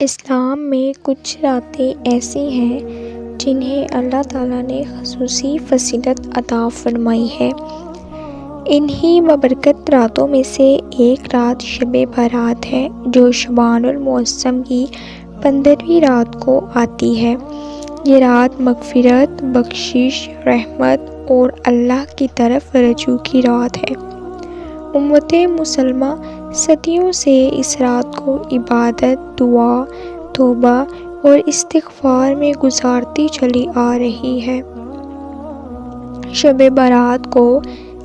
اسلام میں کچھ راتیں ایسی ہیں جنہیں اللہ تعالیٰ نے خصوصی فضیلت عطا فرمائی ہے۔ انہی بابرکت راتوں میں سے ایک رات شب برات ہے جو شعبان المعظم کی 15ویں رات کو آتی ہے۔ یہ رات مغفرت، بخشش، رحمت اور اللہ کی طرف رجوع کی رات ہے۔ امت مسلمہ صدیوں سے اس رات کو عبادت، دعا، توبہ اور استغفار میں گزارتی چلی آ رہی ہے۔ شب برات کو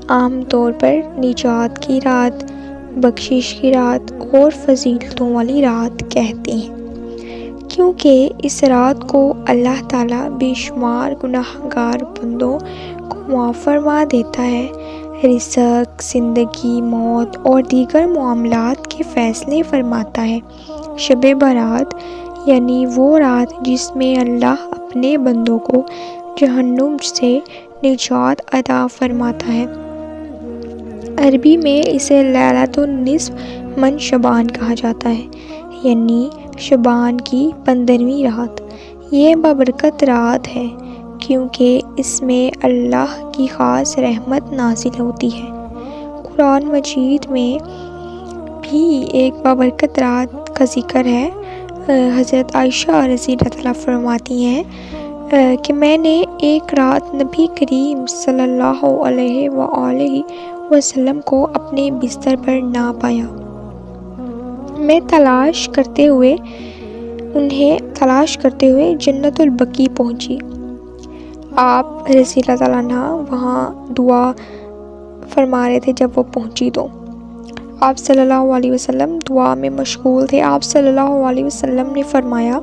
عام طور پر نجات کی رات، بخشش کی رات اور فضیلتوں والی رات کہتے ہیں، کیونکہ اس رات کو اللہ تعالیٰ بے شمار گناہگار بندوں کو معاف فرما دیتا ہے، رزق، زندگی، موت اور دیگر معاملات کے فیصلے فرماتا ہے۔ شب برات یعنی وہ رات جس میں اللہ اپنے بندوں کو جہنم سے نجات عطا فرماتا ہے۔ عربی میں اسے لیلۃ النصف من شعبان کہا جاتا ہے، یعنی شعبان کی 15ویں رات۔ یہ بابرکت رات ہے کیونکہ اس میں اللہ کی خاص رحمت نازل ہوتی ہے۔ قرآن مجید میں بھی ایک بابرکت رات کا ذکر ہے۔ حضرت عائشہ رضی اللہ عنہا فرماتی ہیں کہ میں نے ایک رات نبی کریم صلی اللہ علیہ وآلہ وسلم کو اپنے بستر پر نہ پایا۔ میں انہیں تلاش کرتے ہوئے جنت البقیع پہنچی۔ آپ رضی اللہ عنہ وہاں دعا فرما رہے تھے۔ جب وہ پہنچی تو آپ صلی اللہ علیہ وسلم دعا میں مشغول تھے۔ آپ صلی اللہ علیہ وسلم نے فرمایا،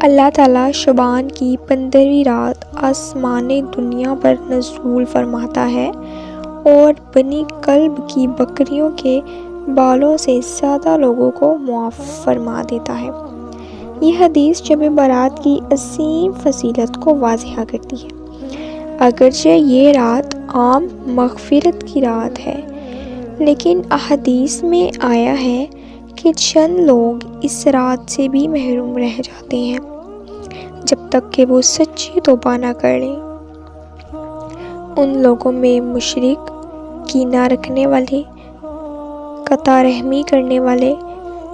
اللہ تعالیٰ شعبان کی 15ویں رات آسمان دنیا پر نزول فرماتا ہے اور بنی کلب کی بکریوں کے بالوں سے زیادہ لوگوں کو معاف فرما دیتا ہے۔ یہ حدیث شب برات کی عظیم فضیلت کو واضح کرتی ہے۔ اگرچہ یہ رات عام مغفرت کی رات ہے، لیکن احادیث میں آیا ہے کہ چند لوگ اس رات سے بھی محروم رہ جاتے ہیں جب تک کہ وہ سچی توبہ نہ کر لیں۔ ان لوگوں میں مشرک، کینہ رکھنے والے، قطع رحمی کرنے والے،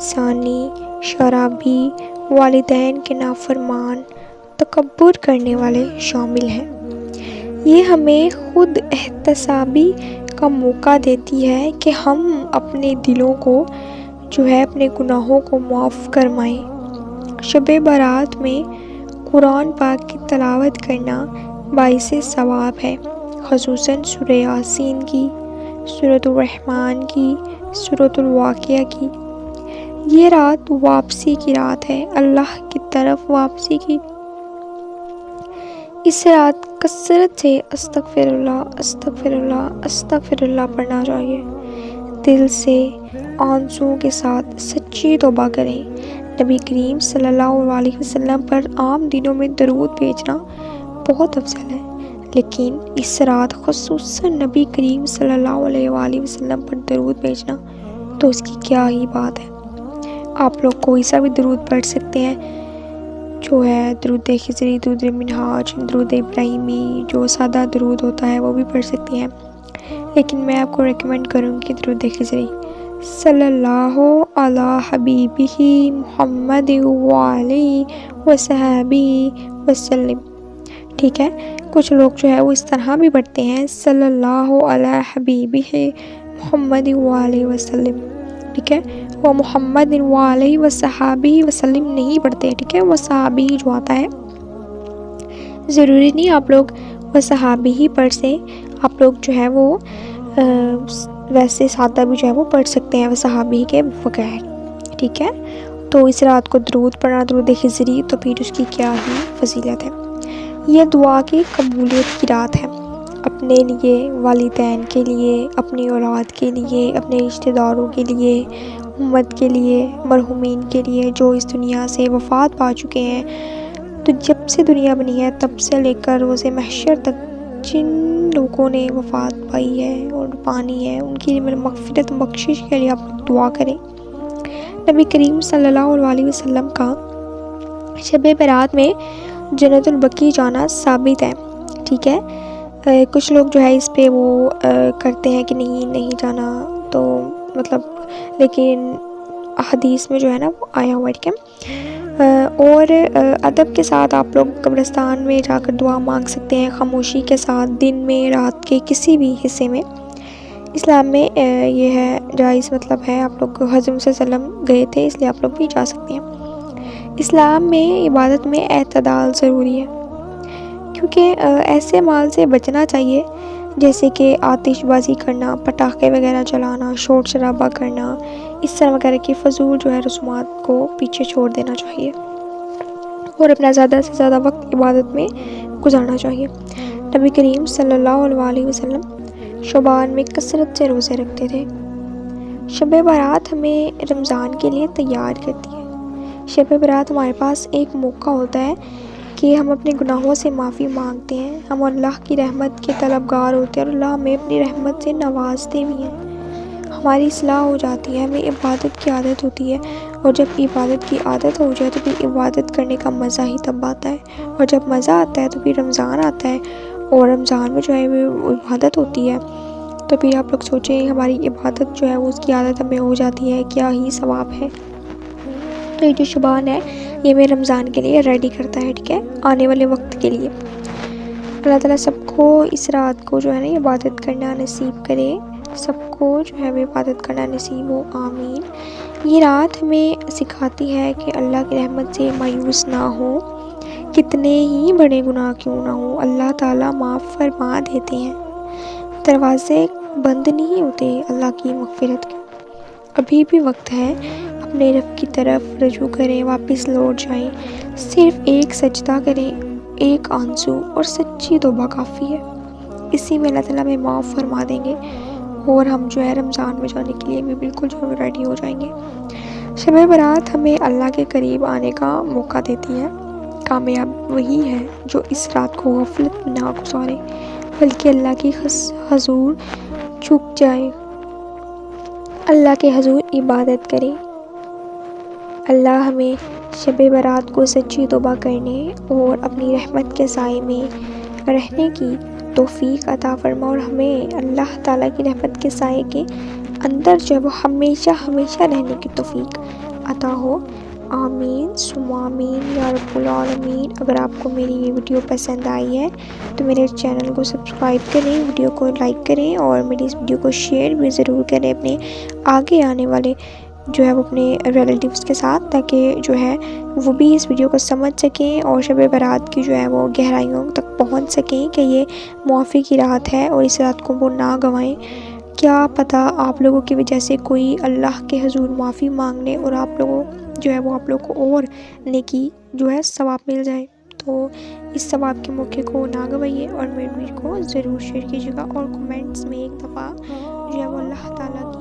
زانی، شرابی، والدین کے نافرمان، تکبر کرنے والے شامل ہیں۔ یہ ہمیں خود احتسابی کا موقع دیتی ہے کہ ہم اپنے دلوں کو اپنے گناہوں کو معاف فرمائیں۔ شب برات میں قرآن پاک کی تلاوت کرنا باعث ثواب ہے، خصوصاً سورہ یاسین کی، سورۃ الرحمن کی، سورۃ الواقعہ کی۔ یہ رات واپسی کی رات ہے، اللہ کی طرف واپسی کی۔ اس رات کثرت سے استغفر اللہ، استغفر اللہ، استغفر اللہ پڑھنا چاہیے۔ دل سے، آنسوؤں کے ساتھ سچی توبہ کریں۔ نبی کریم صلی اللہ علیہ وسلم پر عام دنوں میں درود بھیجنا بہت افضل ہے، لیکن اس رات خصوصاً نبی کریم صلی اللہ علیہ وآلہ وسلم پر درود بھیجنا تو اس کی کیا ہی بات ہے۔ آپ لوگ کوئی سا بھی درود پڑھ سکتے ہیں، درود خضری، درود منہاج، درود ابراہیمی، جو سادہ درود ہوتا ہے وہ بھی پڑھ سکتے ہیں، لیکن میں آپ کو ریکمینڈ کروں گی درود خضری، صلی اللہ علی حبیبہ محمد وعلیہ وصحبہ وسلم۔ ٹھیک ہے، کچھ لوگ وہ اس طرح بھی پڑھتے ہیں، صلی اللہ علی حبیبہ محمد وعلیہ وسلم، ٹھیک ہے، وہ محمد وعلیہ وصحبہ وسلم نہیں پڑھتے، ٹھیک ہے، وہ صحابی جو آتا ہے، ضروری نہیں آپ لوگ وہ صحابی ہی پڑھ سے، آپ لوگ وہ ویسے سادہ بھی وہ پڑھ سکتے ہیں وہ صحابی کے بغیر، ٹھیک ہے۔ تو اس رات کو درود پڑھنا، درود خضری، تو پھر اس کی کیا ہی فضیلت ہے۔ یہ دعا کی قبولیت کی رات ہے، اپنے لیے، والدین کے لیے، اپنی اولاد کے لیے، اپنے رشتہ داروں کے لیے، امت کے لیے، مرحومین کے لیے جو اس دنیا سے وفات پا چکے ہیں۔ تو جب سے دنیا بنی ہے تب سے لے کر روز محشر تک جن لوگوں نے وفات پائی ہے اور پانی ہے، ان کی مغفرت بخشش کے لیے آپ دعا کریں۔ نبی کریم صلی اللہ علیہ وسلم کا شب برات میں جنت البقیع جانا ثابت ہے، ٹھیک ہے۔ کچھ لوگ جو ہے اس پہ وہ کرتے ہیں کہ نہیں جانا، تو مطلب لیکن حدیث میں جو ہے نا وہ آیا ہوا ہے، ٹھیک ہے۔ اور ادب کے ساتھ آپ لوگ قبرستان میں جا کر دعا مانگ سکتے ہیں، خاموشی کے ساتھ، دن میں، رات کے کسی بھی حصے میں۔ اسلام میں یہ ہے جائز، مطلب ہے آپ لوگ حضرت صلی اللہ علیہ وسلم گئے تھے اس لیے آپ لوگ بھی جا سکتے ہیں۔ اسلام میں عبادت میں اعتدال ضروری ہے، کیونکہ ایسے مال سے بچنا چاہیے جیسے کہ آتش بازی کرنا، پٹاخے وغیرہ چلانا، شور شرابہ کرنا، اس طرح وغیرہ کی فضول جو ہے رسومات کو پیچھے چھوڑ دینا چاہیے اور اپنا زیادہ سے زیادہ وقت عبادت میں گزارنا چاہیے۔ نبی کریم صلی اللہ علیہ وسلم شعبان میں کثرت سے روزے رکھتے تھے۔ شب برات ہمیں رمضان کے لیے تیار کرتی ہے۔ شب برات ہمارے پاس ایک موقع ہوتا ہے کہ ہم اپنے گناہوں سے معافی مانگتے ہیں، ہم اللہ کی رحمت کے طلبگار ہوتے ہیں اور اللہ ہمیں اپنی رحمت سے نوازتے بھی ہیں، ہماری اصلاح ہو جاتی ہے، ہمیں عبادت کی عادت ہوتی ہے، اور جب عبادت کی عادت ہو جائے تو پھر عبادت کرنے کا مزہ ہی تب آتا ہے، اور جب مزہ آتا ہے تو پھر رمضان آتا ہے، اور رمضان میں جو ہے وہ عبادت ہوتی ہے، تو پھر آپ لوگ سوچیں ہماری عبادت جو ہے وہ اس کی عادت ہمیں ہو جاتی ہے، کیا ہی ثواب ہے۔ تو یہ جو شعبان ہے یہ ہمیں رمضان کے لیے ریڈی کرتا ہے، ٹھیک ہے، آنے والے وقت کے لیے۔ اللہ تعالیٰ سب کو اس رات کو جو ہے نا عبادت کرنا نصیب کرے، سب کو جو ہے وہ عبادت کرنا نصیب ہو، آمین۔ یہ رات ہمیں سکھاتی ہے کہ اللہ کی رحمت سے مایوس نہ ہو، کتنے ہی بڑے گناہ کیوں نہ ہوں اللہ تعالیٰ معاف فرما دیتے ہیں، دروازے بند نہیں ہوتے اللہ کی مغفرت کے۔ ابھی بھی وقت ہے، اپنے رب کی طرف رجوع کریں، واپس لوٹ جائیں، صرف ایک سجدہ کریں، ایک آنسو اور سچی توبہ کافی ہے، اسی میں اللہ تعالیٰ ہمیں معاف فرما دیں گے، اور ہم جو ہے رمضان میں جانے کے لیے بھی بالکل جو ہے ریڈی ہو جائیں گے۔ شب برات ہمیں اللہ کے قریب آنے کا موقع دیتی ہے، کامیاب وہی ہے جو اس رات کو غفلت میں نہ گزارے بلکہ اللہ کی حضور جھک جائے، اللہ کے حضور عبادت کرے۔ اللہ ہمیں شب برات کو سچی توبہ کرنے اور اپنی رحمت کے سائے میں رہنے کی توفیق عطا فرما، اور ہمیں اللہ تعالیٰ کی رحمت کے سائے کے اندر جو ہے وہ ہمیشہ ہمیشہ رہنے کی توفیق عطا ہو، آمین ثم آمین یا رب العالمین۔ اگر آپ کو میری یہ ویڈیو پسند آئی ہے تو میرے چینل کو سبسکرائب کریں، ویڈیو کو لائک کریں، اور میری اس ویڈیو کو شیئر بھی ضرور کریں اپنے آگے آنے والے جو ہے وہ اپنے ریلیٹیوز کے ساتھ، تاکہ جو ہے وہ بھی اس ویڈیو کو سمجھ سکیں اور شب برات کی جو ہے وہ گہرائیوں تک پہنچ سکیں کہ یہ معافی کی رات ہے اور اس رات کو وہ نہ گنوائیں۔ کیا پتہ آپ لوگوں کی وجہ سے کوئی اللہ کے حضور معافی مانگ لے اور آپ لوگوں جو ہے وہ آپ لوگ کو اور نیکی جو ہے ثواب مل جائے، تو اس ثواب کے موقع کو نہ گوائیے اور میری ویڈیو کو ضرور شیئر کیجیے گا، اور کمنٹس میں ایک دفعہ جو ہے وہ اللہ تعالیٰ